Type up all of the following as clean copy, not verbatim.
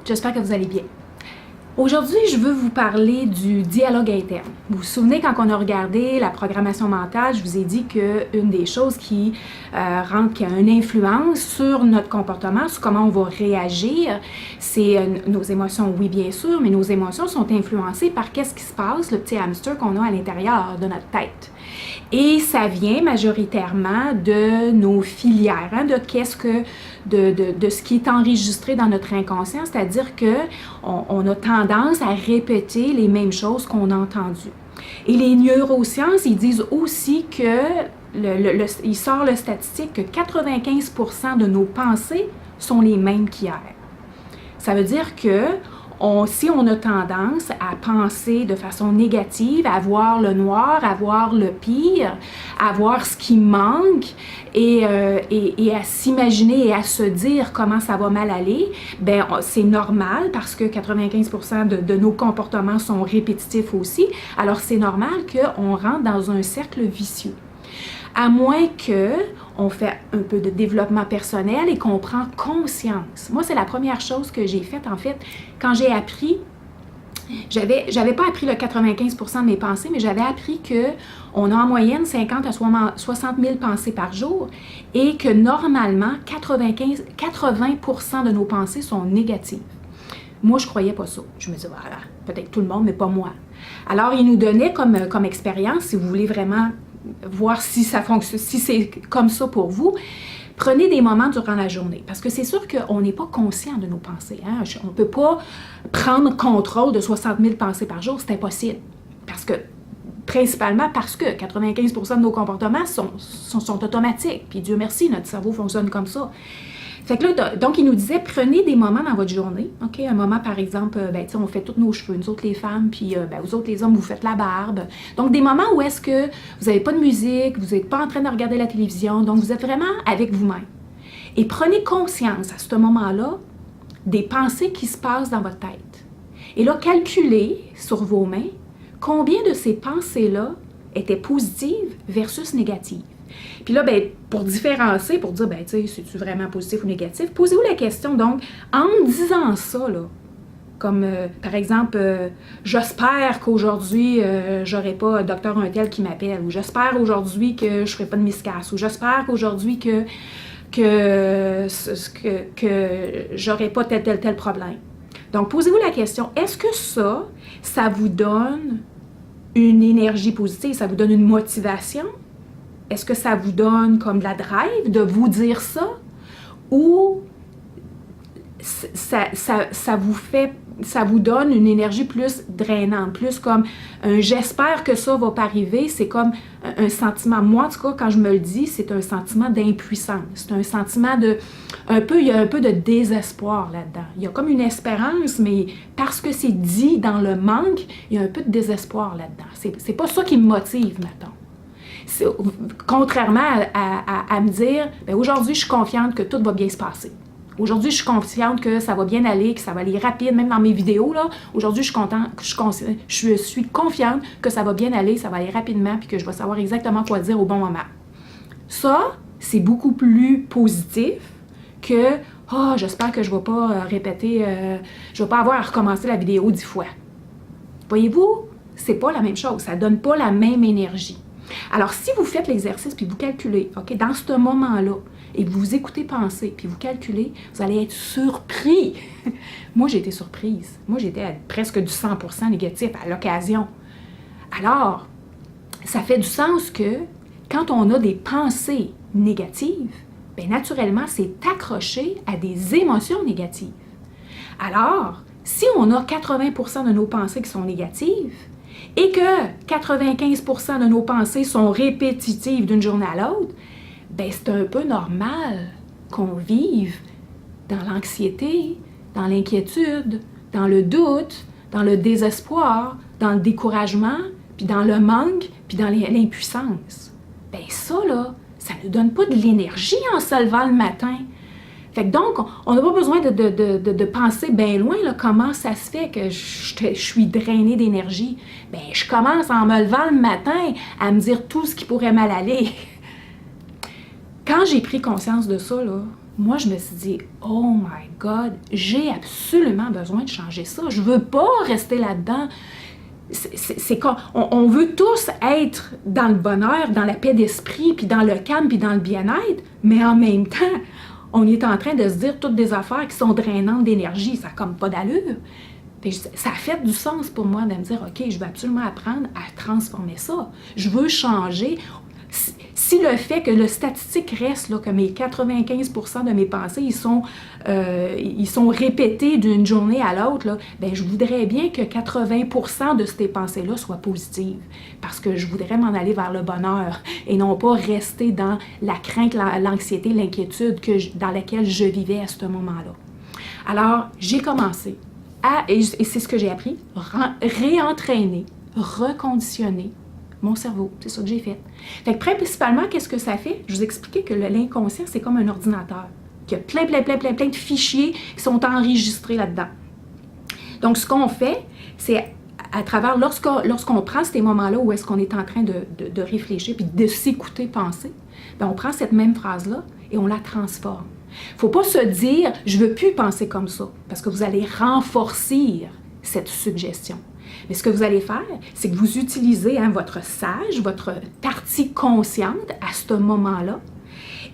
j'espère que vous allez bien. Aujourd'hui, je veux vous parler du dialogue interne. Vous vous souvenez, quand on a regardé la programmation mentale, je vous ai dit qu'une des choses qui a une influence sur notre comportement, sur comment on va réagir, c'est nos émotions, oui bien sûr, mais nos émotions sont influencées par qu'est-ce qui se passe, le petit hamster qu'on a à l'intérieur de notre tête. Et ça vient majoritairement de nos filières, de ce qui est enregistré dans notre inconscient, c'est-à-dire qu'on a tendance à répéter les mêmes choses qu'on a entendues. Et les neurosciences, ils disent aussi que, il sort le statistique que 95% de nos pensées sont les mêmes qu'hier. Ça veut dire que si on a tendance à penser de façon négative, à voir le noir, à voir le pire, à voir ce qui manque et à s'imaginer et à se dire comment ça va mal aller, ben c'est normal parce que 95% de nos comportements sont répétitifs aussi. Alors c'est normal qu'on rentre dans un cercle vicieux. À moins qu'on fait un peu de développement personnel et qu'on prend conscience. Moi, c'est la première chose que j'ai faite, en fait, quand j'ai appris, j'avais pas appris le 95% de mes pensées, mais j'avais appris qu'on a en moyenne 50 à 60 000 pensées par jour et que normalement, 80% de nos pensées sont négatives. Moi, je croyais pas ça. Je me disais, voilà, peut-être tout le monde, mais pas moi. Alors, il nous donnait comme expérience, si vous voulez vraiment voir si ça fonctionne, si c'est comme ça pour vous, prenez des moments durant la journée. Parce que c'est sûr qu'on n'est pas conscient de nos pensées. Hein? On ne peut pas prendre contrôle de 60 000 pensées par jour, c'est impossible. Principalement parce que 95% de nos comportements sont automatiques. Puis Dieu merci, notre cerveau fonctionne comme ça. Fait que là, donc, il nous disait, prenez des moments dans votre journée, OK? Un moment, par exemple, on fait tous nos cheveux, nous autres les femmes, puis vous autres les hommes, vous faites la barbe. Donc, des moments où est-ce que vous n'avez pas de musique, vous n'êtes pas en train de regarder la télévision, donc vous êtes vraiment avec vous-même. Et prenez conscience à ce moment-là des pensées qui se passent dans votre tête. Et là, calculez sur vos mains combien de ces pensées-là étaient positives versus négatives. Puis là, pour différencier, pour dire, c'est-tu vraiment positif ou négatif, posez-vous la question, donc, en me disant ça, là, comme, par exemple, j'espère qu'aujourd'hui, j'aurai pas docteur un tel qui m'appelle, ou j'espère aujourd'hui que je ferai pas de miscasse, ou j'espère qu'aujourd'hui que j'aurai pas tel problème. Donc, posez-vous la question, est-ce que ça vous donne une énergie positive, ça vous donne une motivation? Est-ce que ça vous donne comme de la drive de vous dire ça? Ou ça vous donne une énergie plus drainante, plus comme un j'espère que ça va pas arriver, c'est comme un sentiment, moi en tout cas quand je me le dis, c'est un sentiment d'impuissance, c'est un sentiment il y a un peu de désespoir là-dedans. Il y a comme une espérance, mais parce que c'est dit dans le manque, il y a un peu de désespoir là-dedans. C'est pas ça qui me motive, mettons. Contrairement à me dire, aujourd'hui, je suis confiante que tout va bien se passer. Aujourd'hui, je suis confiante que ça va bien aller, que ça va aller rapide, même dans mes vidéos, là. Aujourd'hui, je suis confiante que ça va bien aller, ça va aller rapidement, puis que je vais savoir exactement quoi dire au bon moment. Ça, c'est beaucoup plus positif que « Ah, j'espère que je ne vais pas répéter, je ne vais pas avoir à recommencer la vidéo 10 fois. » Voyez-vous, c'est pas la même chose, ça ne donne pas la même énergie. Alors, si vous faites l'exercice puis vous calculez, OK, dans ce moment-là, et vous écoutez penser, puis vous calculez, vous allez être surpris. Moi, j'ai été surprise. Moi, j'étais à presque du 100% négatif à l'occasion. Alors, ça fait du sens que quand on a des pensées négatives, naturellement, c'est accroché à des émotions négatives. Alors, si on a 80% de nos pensées qui sont négatives, et que 95% de nos pensées sont répétitives d'une journée à l'autre, c'est un peu normal qu'on vive dans l'anxiété, dans l'inquiétude, dans le doute, dans le désespoir, dans le découragement, puis dans le manque, puis dans l'impuissance. Ça, là, ça ne nous donne pas de l'énergie en se levant le matin. Fait que donc, on n'a pas besoin de penser bien loin, là, comment ça se fait que je suis drainée d'énergie. Je commence en me levant le matin à me dire tout ce qui pourrait mal aller. Quand j'ai pris conscience de ça, là, moi, je me suis dit, oh my God, j'ai absolument besoin de changer ça. Je veux pas rester là-dedans. C'est qu'on on veut tous être dans le bonheur, dans la paix d'esprit, puis dans le calme, puis dans le bien-être, mais en même temps, on est en train de se dire toutes des affaires qui sont drainantes d'énergie. Ça n'a comme pas d'allure. Puis ça a fait du sens pour moi de me dire, OK, je vais absolument apprendre à transformer ça. Je veux changer. Si le fait que le statistique reste, là, que mes 95% de mes pensées, ils sont répétés d'une journée à l'autre, là, bien, je voudrais bien que 80% de ces pensées-là soient positives. Parce que je voudrais m'en aller vers le bonheur et non pas rester dans la crainte, l'anxiété, l'inquiétude dans laquelle je vivais à ce moment-là. Alors, j'ai commencé et c'est ce que j'ai appris, réentraîner, reconditionner mon cerveau. C'est ça que j'ai fait. Fait que principalement, qu'est-ce que ça fait? Je vous expliquais que l'inconscient, c'est comme un ordinateur. Il y a plein de fichiers qui sont enregistrés là-dedans. Donc, ce qu'on fait, c'est à travers, lorsqu'on prend ces moments-là où est-ce qu'on est en train de réfléchir puis de s'écouter penser, bien, on prend cette même phrase-là et on la transforme. Il ne faut pas se dire « je ne veux plus penser comme ça » parce que vous allez renforcer cette suggestion. Mais ce que vous allez faire, c'est que vous utilisez votre sage, votre partie consciente à ce moment-là,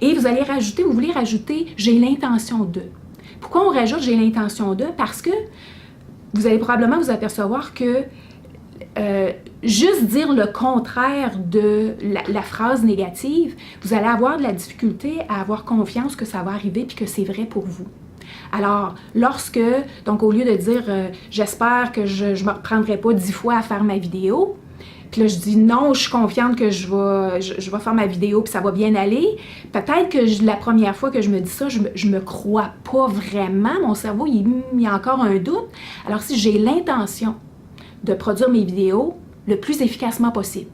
et vous voulez rajouter « j'ai l'intention de ». Pourquoi on rajoute « j'ai l'intention de » ? Parce que vous allez probablement vous apercevoir que juste dire le contraire de la phrase négative, vous allez avoir de la difficulté à avoir confiance que ça va arriver et que c'est vrai pour vous. Alors, donc au lieu de dire « j'espère que je ne me reprendrai pas 10 fois à faire ma vidéo », puis là je dis « non, je suis confiante que je vais faire ma vidéo puis ça va bien aller », peut-être que la première fois que je me dis ça, je me crois pas vraiment, mon cerveau, il y a encore un doute. Alors si j'ai l'intention de produire mes vidéos le plus efficacement possible,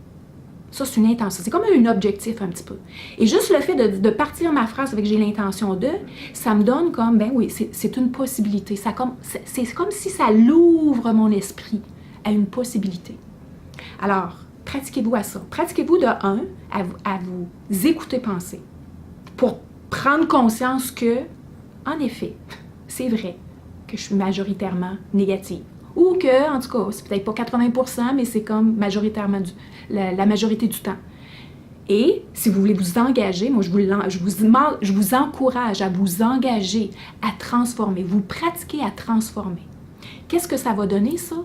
ça, c'est une intention. C'est comme un objectif un petit peu. Et juste le fait de partir ma phrase avec « j'ai l'intention de », ça me donne comme, ben oui, c'est une possibilité. C'est comme si ça l'ouvre mon esprit à une possibilité. Alors, pratiquez-vous à ça. Pratiquez-vous de à vous écouter penser pour prendre conscience que, en effet, c'est vrai que je suis majoritairement négative. Ou que, en tout cas, c'est peut-être pas 80%, mais c'est comme majoritairement la majorité du temps. Et si vous voulez vous engager, moi, je vous encourage à vous engager à transformer, vous pratiquer à transformer. Qu'est-ce que ça va donner, ça?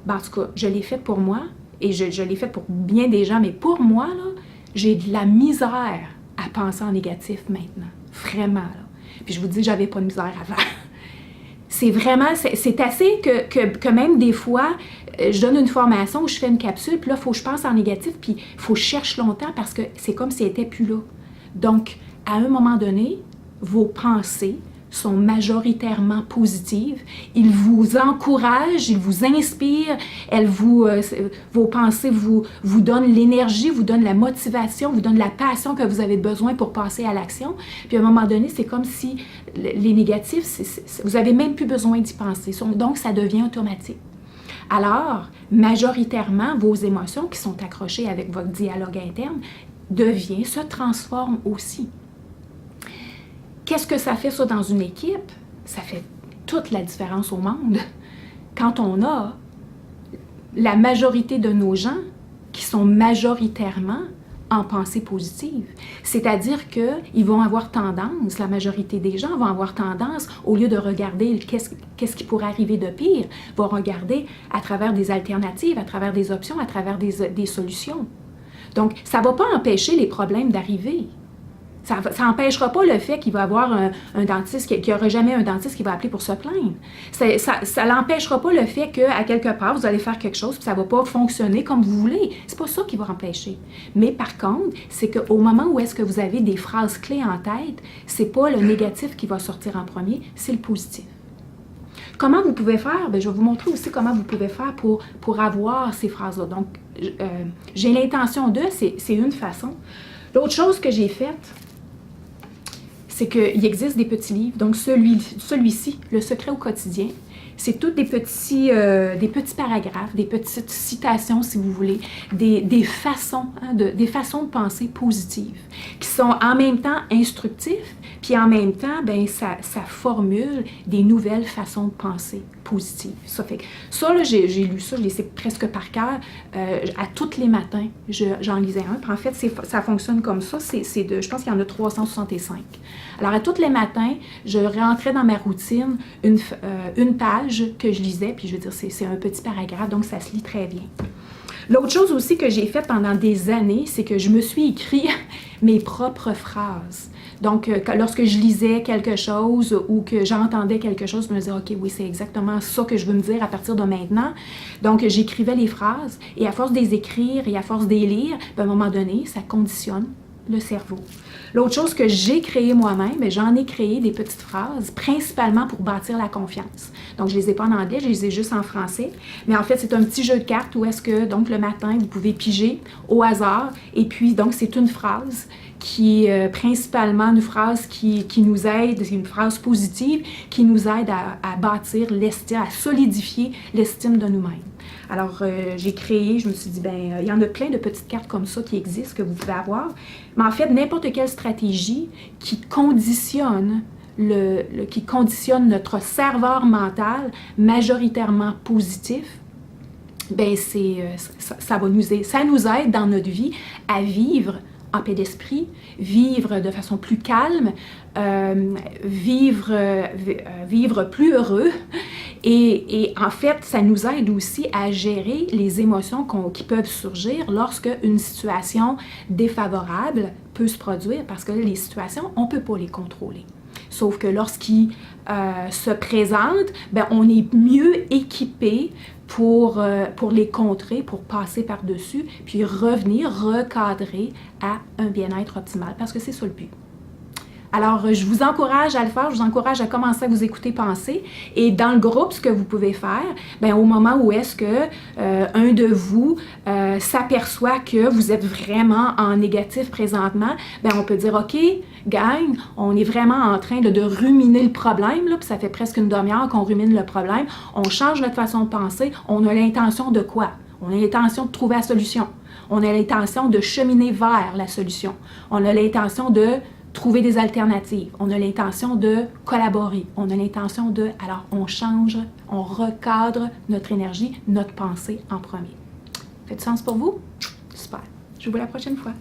Ben, en tout cas, je l'ai fait pour moi, et je l'ai fait pour bien des gens, mais pour moi, là, j'ai de la misère à penser en négatif maintenant. Vraiment, là. Puis je vous dis, j'avais pas de misère avant. C'est vraiment, c'est assez que même des fois, je donne une formation où je fais une capsule, puis là, il faut que je pense en négatif, puis il faut que je cherche longtemps parce que c'est comme si elle n'était plus là. Donc, à un moment donné, vos pensées sont majoritairement positives. Ils vous encouragent, ils vous inspirent, vos pensées vous donnent l'énergie, vous donnent la motivation, vous donnent la passion que vous avez besoin pour passer à l'action. Puis à un moment donné, c'est comme si les négatifs, vous n'avez même plus besoin d'y penser. Donc, ça devient automatique. Alors, majoritairement, vos émotions qui sont accrochées avec votre dialogue interne se transforment aussi. Qu'est-ce que ça fait ça dans une équipe? Ça fait toute la différence au monde. Quand on a la majorité de nos gens qui sont majoritairement en pensée positive. C'est-à-dire qu'ils vont avoir tendance, la majorité des gens vont avoir tendance, au lieu de regarder qu'est-ce qui pourrait arriver de pire, vont regarder à travers des alternatives, à travers des options, à travers des solutions. Donc, ça ne va pas empêcher les problèmes d'arriver. Ça n'empêchera pas le fait qu'il va y avoir un dentiste, qu'il n'y aura jamais un dentiste qui va appeler pour se plaindre. Ça n'empêchera pas le fait qu'à quelque part, vous allez faire quelque chose et ça ne va pas fonctionner comme vous voulez. C'est pas ça qui va empêcher. Mais par contre, c'est qu'au moment où est-ce que vous avez des phrases clés en tête, c'est pas le négatif qui va sortir en premier, c'est le positif. Comment vous pouvez faire? Bien, je vais vous montrer aussi comment vous pouvez faire pour avoir ces phrases-là. Donc, j'ai l'intention de, c'est une façon. L'autre chose que j'ai faite, c'est qu'il existe des petits livres. Donc, celui-ci, Le secret au quotidien, c'est tous des petits paragraphes, des petites citations, si vous voulez, des façons de penser positives, qui sont en même temps instructifs, Puis en même temps, ben ça formule des nouvelles façons de penser positives. Ça fait que ça, là, j'ai lu ça, je l'ai sais presque par cœur. À tous les matins, j'en lisais un. Puis en fait, ça fonctionne comme ça. Je pense qu'il y en a 365. Alors, à tous les matins, je rentrais dans ma routine une page que je lisais, puis je veux dire, c'est un petit paragraphe, donc ça se lit très bien. L'autre chose aussi que j'ai faite pendant des années, c'est que je me suis écrit mes propres phrases. Donc, lorsque je lisais quelque chose ou que j'entendais quelque chose, je me disais, OK, oui, c'est exactement ça que je veux me dire à partir de maintenant. Donc, j'écrivais les phrases et à force de les écrire et à force de les lire, à un moment donné, ça conditionne le cerveau. L'autre chose que j'ai créé moi-même, j'en ai créé des petites phrases, principalement pour bâtir la confiance. Donc, je ne les ai pas en anglais, je les ai juste en français. Mais en fait, c'est un petit jeu de cartes où est-ce que, donc, le matin, vous pouvez piger au hasard. Et puis, donc, c'est une phrase qui est principalement une phrase qui nous aide, c'est une phrase positive, qui nous aide à bâtir l'estime, à solidifier l'estime de nous-mêmes. Alors, j'ai créé, je me suis dit, il y en a plein de petites cartes comme ça qui existent, que vous pouvez avoir. Mais en fait, n'importe quelle stratégie qui conditionne notre serveur mental majoritairement positif, ça nous aide dans notre vie à vivre en paix d'esprit, vivre de façon plus calme, vivre plus heureux. Et en fait, ça nous aide aussi à gérer les émotions qui peuvent surgir lorsque une situation défavorable peut se produire, parce que les situations, on ne peut pas les contrôler. Sauf que lorsqu'ils se présentent, on est mieux équipé pour les contrer, pour passer par-dessus, puis revenir, recadrer à un bien-être optimal, parce que c'est ça le but. Alors, je vous encourage à le faire, je vous encourage à commencer à vous écouter penser. Et dans le groupe, ce que vous pouvez faire, au moment où est-ce que un de vous s'aperçoit que vous êtes vraiment en négatif présentement, on peut dire, OK, gang, on est vraiment en train de ruminer le problème, là, puis ça fait presque une demi-heure qu'on rumine le problème. On change notre façon de penser. On a l'intention de quoi? On a l'intention de trouver la solution. On a l'intention de cheminer vers la solution. On a l'intention de trouver des alternatives. On a l'intention de collaborer. On a l'intention alors on change, on recadre notre énergie, notre pensée en premier. Fait du sens pour vous? Super. Je vous vois la prochaine fois.